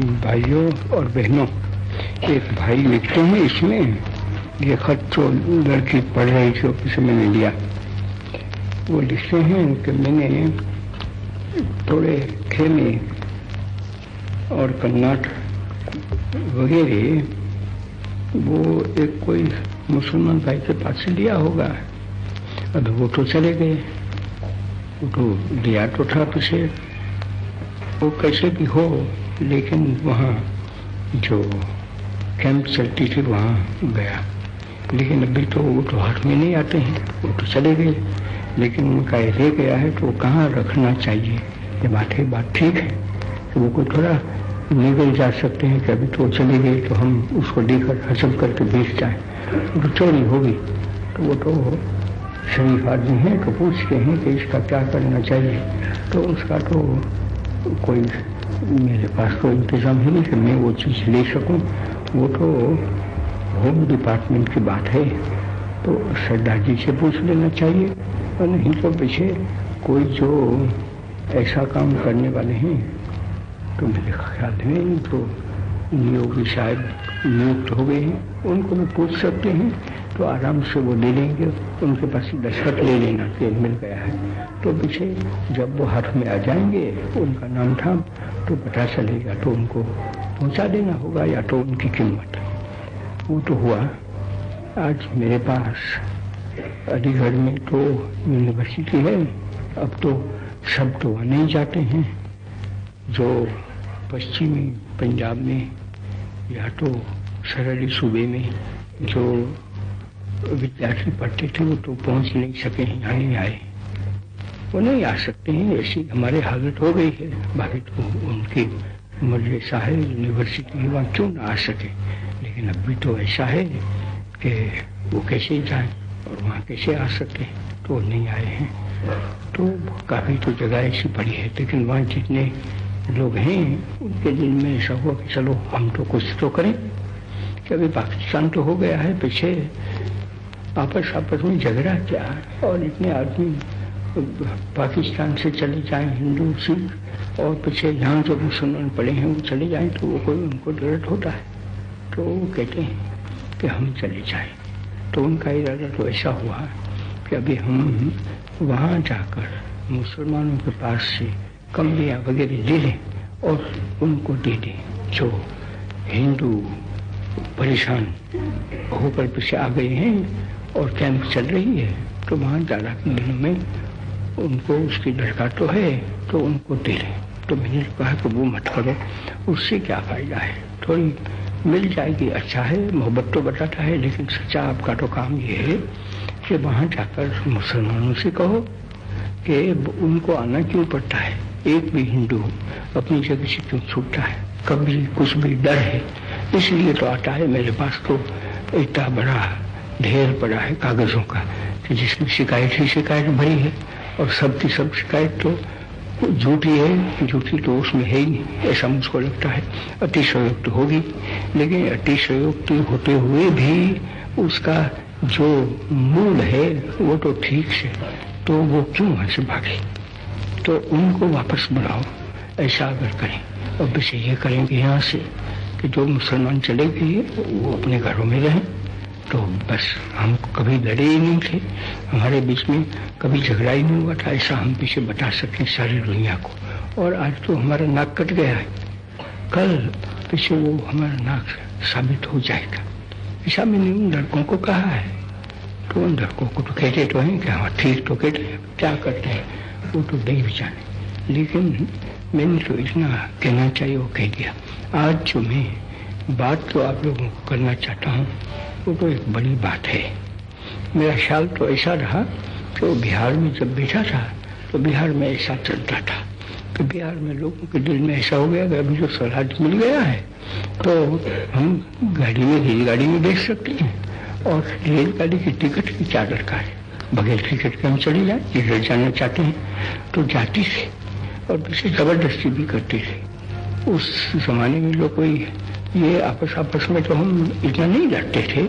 भाइयों और बहनों, एक भाई लिखते हैं इसमें, ये खत जो लड़की पढ़ रही थी ऑफिस में मैंने लिया, वो लिखते हैं कि मैंने थोड़े खेमे और कन्नाट वगैरह वो एक कोई मुसलमान भाई के पास से लिया होगा। अब वो तो चले गए, वो तो लिया तो था पीछे, वो कैसे भी हो, लेकिन वहाँ जो कैंप चलती थी वहाँ गया। लेकिन अभी तो वो तो हाथ में नहीं आते हैं, वो तो चले गए, लेकिन उनका रह गया है तो कहाँ रखना चाहिए। ये बात ठीक है कि वो कोई थोड़ा निकल जा सकते हैं कि अभी तो चले गए तो हम उसको लेकर हसल करके बेच जाए, तो चोरी होगी। तो वो तो शरीफ आदमी है तो पूछते हैं कि इसका क्या करना चाहिए। तो उसका तो कोई मेरे पास तो इंतजाम है नहीं कि मैं वो चीज़ ले सकूं, वो तो होम डिपार्टमेंट की बात है, तो सरदार जी से पूछ लेना चाहिए। और नहीं तो पीछे कोई जो ऐसा काम करने वाले हैं तो मेरे ख्याल में तो नियोगी शायद नियुक्त हो गए हैं, उनको भी पूछ सकते हैं, तो आराम से वो ले लेंगे। उनके पास दस्तखत ले लेना कि मिल गया है, तो पीछे जब वो हाथ में आ जाएंगे उनका नाम था तो पता चलेगा, तो उनको पहुंचा देना होगा या तो उनकी कीमत। वो तो हुआ। आज मेरे पास अलीगढ़ में तो यूनिवर्सिटी है, अब तो सब तो वहाँ नहीं जाते हैं। जो पश्चिमी पंजाब में या तो सरहदी सूबे में जो विद्यार्थी पढ़ते थे वो तो पहुंच नहीं सके, यहाँ नहीं आए, वो नहीं आ सकते हैं, ऐसी हमारी हालत हो गई है। बाकी तो उनकी मदरसा है, यूनिवर्सिटी है, वहाँ क्यों ना आ सके। लेकिन अभी तो ऐसा है कि वो कैसे जाए और वहाँ कैसे आ सके, तो नहीं आए हैं। तो काफ़ी तो जगह ऐसी पड़ी है, लेकिन वहाँ जितने लोग हैं उनके दिल में ऐसा हुआ कि चलो हम तो कुछ तो करें। कि अभी पाकिस्तान तो हो गया है पीछे, आपस में झगड़ा क्या, और इतने आदमी पाकिस्तान से चले जाएं हिंदू सिख, और पीछे यहाँ जो मुसलमान पड़े हैं वो चले जाएं, तो वो कोई उनको दर्द होता है, तो वो कहते हैं कि हम चले जाएं। तो उनका इरादा तो ऐसा हुआ कि अभी हम वहाँ जाकर मुसलमानों के पास से कमरियाँ वगैरह ले लें और उनको दे दें। जो हिंदू परेशान होकर पीछे आ गए हैं और कैंप चल रही है, तो वहाँ ज़्यादा के दिनों में उनको उसकी दरकार तो है, तो उनको दे लें। तो मैंने कहा कि वो मत करो, उससे क्या फ़ायदा है, थोड़ी मिल जाएगी, अच्छा है, मोहब्बत तो बताता है। लेकिन सच्चा आपका तो काम ये है कि वहाँ जाकर मुसलमानों से कहो कि उनको आना क्यों पड़ता है, एक भी हिंदू अपनी जगह से क्यों छूटता है, कभी कुछ भी डर है इसलिए तो आता है। मेरे पास तो इतना बड़ा ढेर पड़ा है कागजों का कि जिसमें शिकायत ही शिकायत भरी है, और सब की सब शिकायत तो झूठी है, झूठी तो उसमें है ही नहीं, ऐसा मुझको लगता है। अतिशयोक्त होगी, लेकिन अतिशयोक्त होते हुए भी उसका जो मूल है वो तो ठीक से, तो वो क्यों वहाँ से भागे। तो उनको वापस बुलाओ, ऐसा अगर करें। और बस ये करेंगे यहाँ से कि जो मुसलमान चले गए वो अपने घरों में रहें, तो बस हम कभी लड़े ही नहीं थे, हमारे बीच में कभी झगड़ा ही नहीं हुआ था, ऐसा हम पीछे बता सकें सारी दुनिया को। और आज तो हमारा नाक कट गया है, कल पीछे वो हमारा नाक साबित हो जाएगा। ऐसा मैंने उन लड़कों को कहा है, तो उन लड़कों को तो कहते तो हैं कि हाँ ठीक तो कहते हैं, क्या करते हैं वो तो नहीं भी जाने। लेकिन मैंने तो इतना कहना चाहिए वो कह दिया। आज जो मैं बात तो आप लोगों को करना चाहता हूँ वो तो एक बड़ी बात है। मेरा ख्याल तो ऐसा रहा कि वो बिहार में जब बैठा था तो बिहार में ऐसा चलता था कि बिहार में लोगों के दिल में ऐसा हो गया कि अभी जो स्वराज मिल गया है तो हम गाड़ी में रेलगाड़ी में बैठ सकते हैं, और रेलगाड़ी की टिकट की क्या दरकार है, बगैर टिकट के हम चले जाए, जिधर जाना चाहते हैं तो जाती थे, और पीछे जबरदस्ती भी करते थे। उस जमाने में लोग कोई ये आपस में तो हम इतना नहीं लड़ते थे,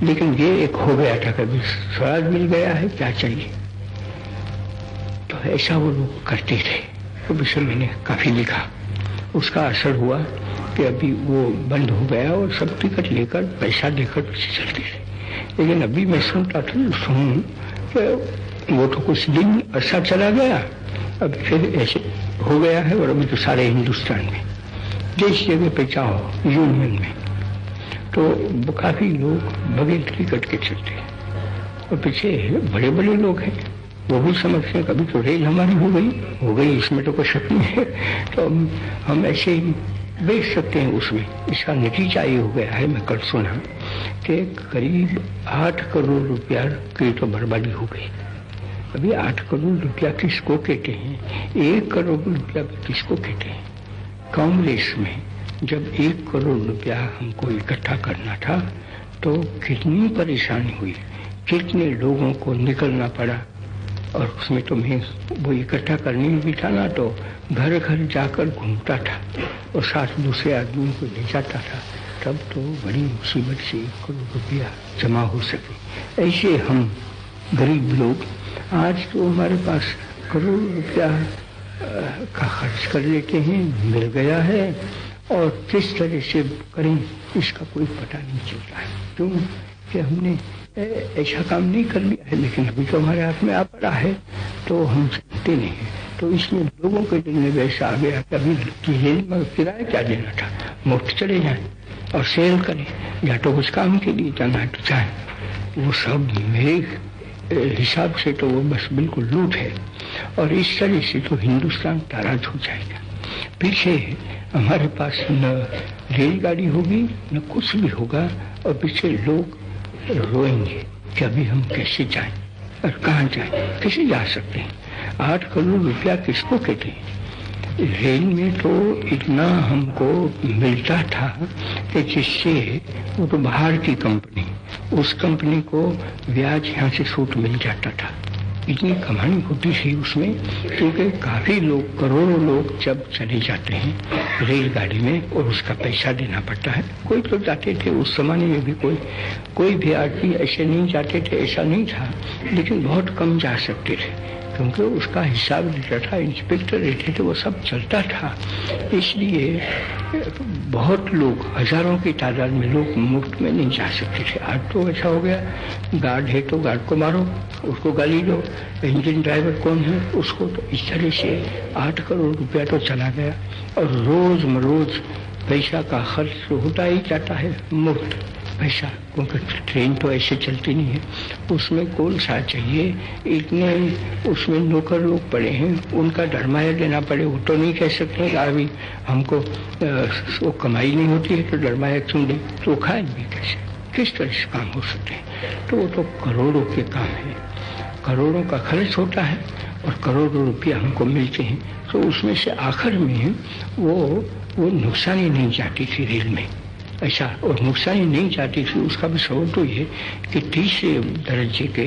लेकिन ये एक हो गया था, कभी स्वराज मिल गया है क्या चाहिए, तो ऐसा वो लोग करते थे। तो विषय मैंने काफी लिखा, उसका असर हुआ कि अभी वो बंद हो गया और सब टिकट लेकर पैसा देकर पीछे चलते थे। लेकिन अभी मैं सुनता था कि वो तो कुछ दिन अर्सा चला गया, अब फिर ऐसे हो गया है। और अभी तो सारे हिंदुस्तान में जिस जगह पे चाहो यूनियन में तो काफी लोग बगैर टिकट के चलते हैं। और पीछे बड़े बड़े लोग हैं, वो भी समझते हैं कभी तो रेल हमारी हो गई, इसमें तो कोई शक नहीं है। तो हम ऐसे ही बेच सकते हैं उसमें। इसका नतीजा ये हो गया है, मैं कल सुना कि करीब 8 करोड़ रुपया की तो बर्बादी हो गई। अभी 8 करोड़ रुपया किसको कहते हैं, 1 करोड़ रुपया किसको कहते हैं। कांग्रेस में जब 1 करोड़ रुपया हमको इकट्ठा करना था तो कितनी परेशानी हुई, कितने लोगों को निकलना पड़ा। और उसमें तो मैं वो इकट्ठा करने भी था ना, तो घर घर जाकर घूमता था और साथ दूसरे आदमी को ले जाता था, तब तो बड़ी मुसीबत से 1 करोड़ रुपया जमा हो सके। ऐसे हम गरीब लोग आज तो हमारे पास करोड़ रुपया का खर्च कर लेते हैं, मिल गया है, और किस तरह से करें इसका कोई पता नहीं चलता है। क्यों कि हमने ऐसा काम नहीं कर लिया है, लेकिन अभी तो हमारे हाथ में आ पड़ा है तो हम जानते नहीं है। तो इसमें लोगों के दिल में वैसा आ गया कि अभी रेल में किराया क्या देना था, मुफ्त चले जाएं और सेल करें, या तो कुछ काम के लिए जाना है तो जाए। वो सब मेरे हिसाब से तो वो बस बिल्कुल लूट है। और इस तरह से तो हिंदुस्तान ताराज हो जाएगा। पीछे हमारे पास न रेलगाड़ी होगी न कुछ भी होगा, और पीछे लोग रोएंगे कि अभी हम कैसे जाएं और कहाँ जाएं, कैसे जा सकते हैं। 8 करोड़ रुपया किसको कहते हैं। रेल में तो इतना हमको मिलता था कि जिससे वो तो बाहर की कंपनी, उस कंपनी को ब्याज यहाँ से छूट मिल जाता था। इतनी कमाई होती थी उसमें, क्योंकि काफी लोग, करोड़ों लोग जब चले जाते हैं रेलगाड़ी में और उसका पैसा देना पड़ता है। कोई तो जाते थे, उस जमाने में भी कोई भी आदमी ऐसे नहीं जाते थे, ऐसा नहीं था, लेकिन बहुत कम जा सकते थे क्योंकि उसका हिसाब रहता था, इंस्पेक्टर रहते थे, वो सब चलता था। इसलिए बहुत लोग, हजारों की तादाद में लोग मुफ्त में नहीं जा सकते थे। आज तो ऐसा हो गया, गार्ड है तो गार्ड को मारो, उसको गाली दो, इंजन ड्राइवर कौन है उसको। तो इस तरह से 8 करोड़ रुपया तो चला गया। और रोज मरोज पैसा का खर्च होता ही जाता है, मुफ्त पैसा, क्योंकि ट्रेन तो ऐसे चलती नहीं है, उसमें कौन सा चाहिए। इतने उसमें नौकर लोग पड़े हैं, उनका डरमाया देना पड़े। वो तो नहीं कह सकते कि अभी हमको वो कमाई नहीं होती है तो डरमाया क्यों दे, तो खाए भी कैसे, किस तरह से काम हो सकते हैं। तो वो तो करोड़ों के काम है, करोड़ों का खर्च होता है और करोड़ों रुपया हमको मिलते हैं। तो उसमें से आखिर में वो नुकसानी नहीं जाती थी रेल में, ऐसा। और नुकसानी नहीं जाती थी, उसका भी सबब तो ये कि तीसरे दर्जे के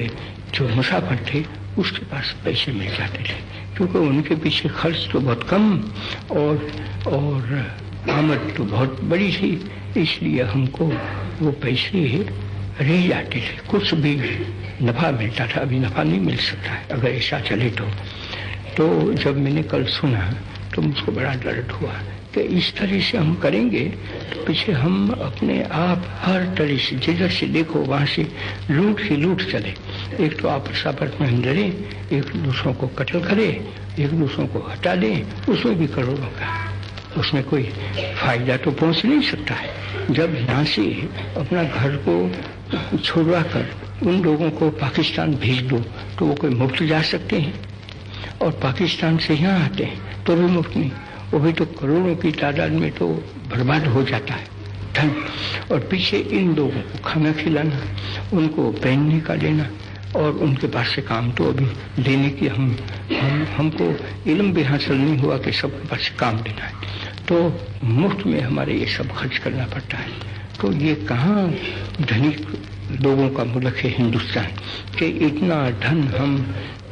जो मुसाफिर थे उसके पास पैसे मिल जाते थे, क्योंकि उनके पीछे खर्च तो बहुत कम और आमद तो बहुत बड़ी थी, इसलिए हमको वो पैसे रह जाते थे, कुछ भी नफा मिलता था। अभी नफा नहीं मिल सकता है अगर ऐसा चले तो जब मैंने कल सुना तो मुझको बड़ा दर्द हुआ कि इस तरह से हम करेंगे तो पीछे हम अपने आप हर तरह से, जिधर से देखो वहां से लूट ही लूट चले। एक तो आपस में हम डरे, एक दूसरों को कत्ल करे, एक दूसरों को हटा दें, उसमें भी करोड़ों का, उसमें कोई फायदा तो पहुंच नहीं सकता है। जब यहाँ से अपना घर को छुड़वा कर उन लोगों को पाकिस्तान भेज दो तो वो कोई मुफ्त जा सकते हैं, और पाकिस्तान से यहाँ आते हैं तो भी मुफ्त नहीं, वो भी तो करोड़ों की तादाद में तो बर्बाद हो जाता है धन। और पीछे इन लोगों को खाना खिलाना, उनको पहनने का देना, और उनके पास से काम तो अभी देने की हमको इल्म भी हासिल नहीं हुआ कि सबके पास से काम देना है, तो मुफ्त में हमारे ये सब खर्च करना पड़ता है। तो ये कहाँ धनिक लोगों का मुल्क है हिंदुस्तान कि इतना धन हम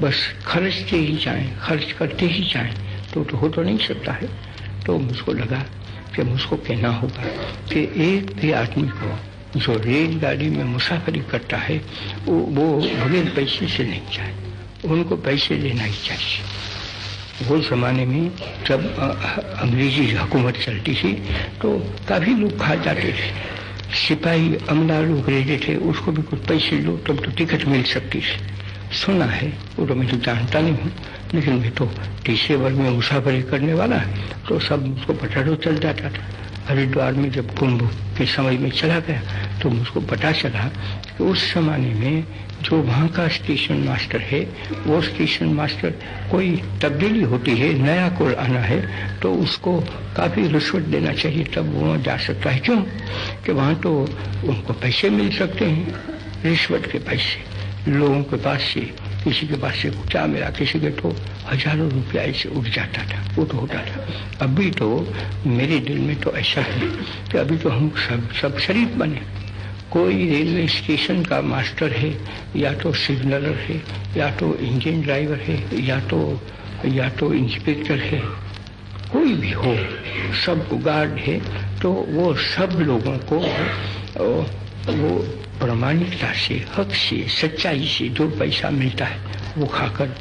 बस खर्चते ही जाएं, खर्च करते ही जाएं, तो हो तो नहीं सकता है। तो मुझको लगा कि मुझको कहना होगा कि एक भी आदमी को जो रेलगाड़ी में मुसाफरी करता है वो बगैर पैसे से नहीं जाए, उनको पैसे लेना ही चाहिए। वो ज़माने में जब अंग्रेजी हुकूमत चलती थी तो काफ़ी लोग खा जाते थे। सिपाही अमला लोग रहते थे, उसको भी कुछ पैसे लो तब तो टिकट मिल सकती थी। सुना है, वो तो मैं तो जानता नहीं हूँ, लेकिन मैं तो तीसरे वर्ग में मुसाफरी करने वाला तो सब मुझको पता तो चल जाता था। हरिद्वार में जब कुंभ के समय में चला गया तो मुझको पता चला कि उस जमाने में जो वहाँ का स्टेशन मास्टर है, वो स्टेशन मास्टर कोई तब्दीली होती है, नया कोई आना है तो उसको काफ़ी रिश्वत देना चाहिए तब वो जा सकता है। क्यों कि वहाँ तो उनको पैसे मिल सकते हैं, रिश्वत के पैसे लोगों के पास से, किसी के पास से क्या मिला, किसी के तो हजारों रुपया ऐसे उठ जाता था, वो तो होता था। अभी तो मेरे दिल में तो ऐसा है कि अभी तो हम सब शरीफ बने। कोई रेलवे स्टेशन का मास्टर है, या तो सिग्नलर है, या तो इंजन ड्राइवर है, या तो इंस्पेक्टर है, कोई भी हो, सब गार्ड है, तो वो सब लोगों को वो प्रामाणिकता से, हक से, सच्चाई से जो पैसा मिलता है वो खाकर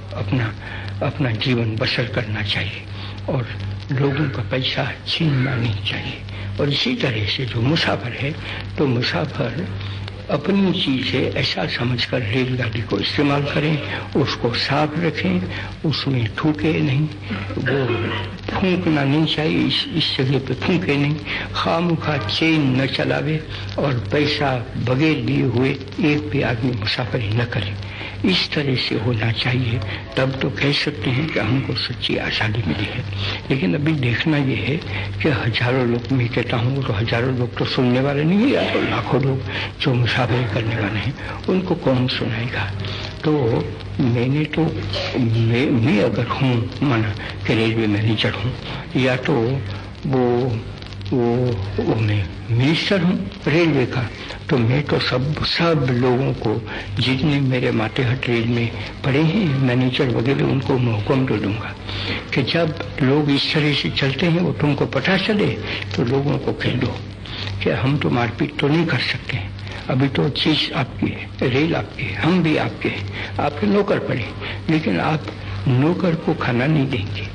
अपना जीवन बसर करना चाहिए और लोगों का पैसा छीनना नहीं चाहिए। और इसी तरह से जो मुसाफिर है तो मुसाफिर अपनी चीज़ें ऐसा समझकर रेलगाड़ी को इस्तेमाल करें, उसको साफ रखें, उसमें थूके नहीं, वो फूंकना नहीं चाहिए, इस जगह पे फूंके नहीं, खामखा चेन न चलावे और पैसा बगैर लिए हुए एक भी आदमी मुसाफरी न करे। इस तरह से होना चाहिए, तब तो कह सकते हैं कि हमको सच्ची आज़ादी मिली है। लेकिन अभी देखना ये है कि हजारों लोग, मैं कहता हूँ तो हजारों लोग तो सुनने वाले नहीं है, या तो लाखों लोग जो मुसाफिरी करने वाले हैं उनको कौन सुनाएगा। तो मैंने तो मैं अगर हूँ माना कि रेलवे मैनेजर हूँ, या तो वो मैं मिनिस्टर हूँ रेलवे का, तो मैं तो सब लोगों को जितने मेरे मातेहट रेल में पड़े हैं मैनेजर वगैरह, उनको मैं हुक्म तो दूंगा कि जब लोग इस तरह से चलते हैं वो तुमको पता चले तो लोगों को कह दो कि हम तो मारपीट तो नहीं कर सकते हैं, अभी तो चीज आपकी है, रेल आपकी है, हम भी आपके हैं, आपके नौकर पड़े, लेकिन आप नौकर को खाना नहीं देंगे,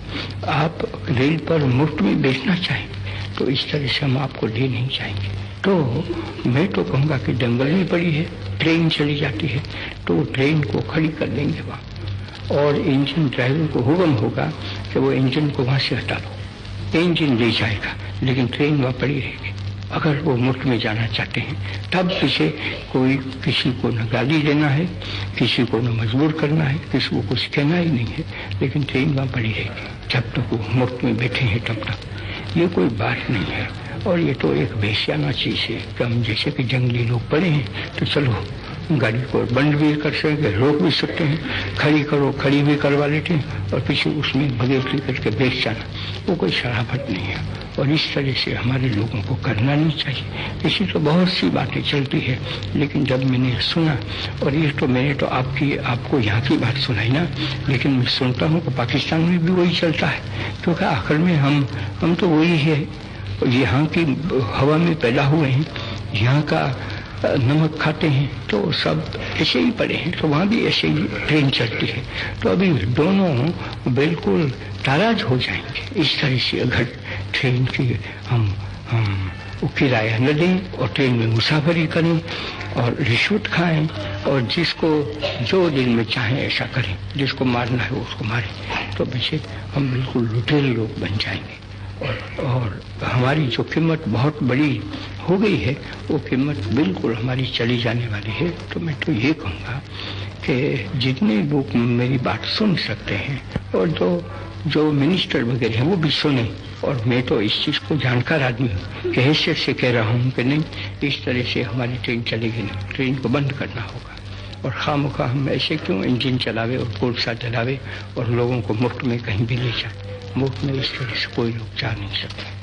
आप रेल पर मुफ्त में बेचना चाहें तो इस तरह से हम आपको दे नहीं चाहेंगे। तो मैं तो कहूँगा कि जंगल में पड़ी है, ट्रेन चली जाती है तो ट्रेन को खड़ी कर देंगे वहाँ, और इंजन ड्राइवर को हुक्म होगा कि वो इंजन को वहाँ से हटा लो, इंजन ले जाएगा लेकिन ट्रेन वहाँ पड़ी रहेगी। अगर वो मुफ्त में जाना चाहते हैं तब पीछे कोई किसी को न गाली देना है, किसी को न मजबूर करना है, किसी को कुछ कहना ही नहीं है, लेकिन ट्रेन वहाँ पड़ी रहेगी जब तक वो मुफ्त में बैठे हैं तब तक। ये कोई बात नहीं है, और ये तो एक बेसियाना चीज़ है कि हम जैसे कि जंगली लोग पड़े हैं तो चलो गाड़ी को बंद भी कर सकते, रोक भी सकते हैं, खड़ी करो, खड़ी भी करवा लेते हैं और पीछे उसमें बगैर करके बेच जाना, वो कोई शराफत नहीं है। और इस तरह से हमारे लोगों को करना नहीं चाहिए। इसी तो बहुत सी बातें चलती है, लेकिन जब मैंने सुना, और ये तो मैंने तो आपको यहाँ की बात सुनाई ना, लेकिन मैं सुनता हूँ कि पाकिस्तान में भी वही चलता है, क्योंकि आखिर में हम तो वही है, यहाँ की हवा में पैदा हुए हैं, यहाँ का नमक खाते हैं, तो सब ऐसे ही पड़े हैं, तो वहाँ भी ऐसे ही ट्रेन चलती है। तो अभी दोनों बिल्कुल नाराज हो जाएंगे इस तरह से अगर ट्रेन की हम किराया न दें और ट्रेन में मुसाफरी करें और रिश्वत खाएं और जिसको जो दिल में चाहे ऐसा करें, जिसको मारना है उसको मारें, तो पीछे हम बिल्कुल लुटेरे लोग बन जाएंगे। और हमारी जो कीमत बहुत बड़ी हो गई है वो कीमत बिल्कुल हमारी चली जाने वाली है। तो मैं तो ये कहूँगा कि जितने लोग मेरी बात सुन सकते हैं और जो मिनिस्टर वगैरह हैं वो भी सुने, और मैं तो इस चीज़ को जानकार आदमी हूँ कि हैसियत से कह रहा हूँ कि नहीं, इस तरह से हमारी ट्रेन चलेगी नहीं, ट्रेन को बंद करना होगा। और खामखा हम ऐसे क्यों इंजन चलावे और कोलसा चलावे और लोगों को मुफ्त में कहीं भी ले जाए, मुफ्त में इस तरह से कोई लोग जा नहीं सकते।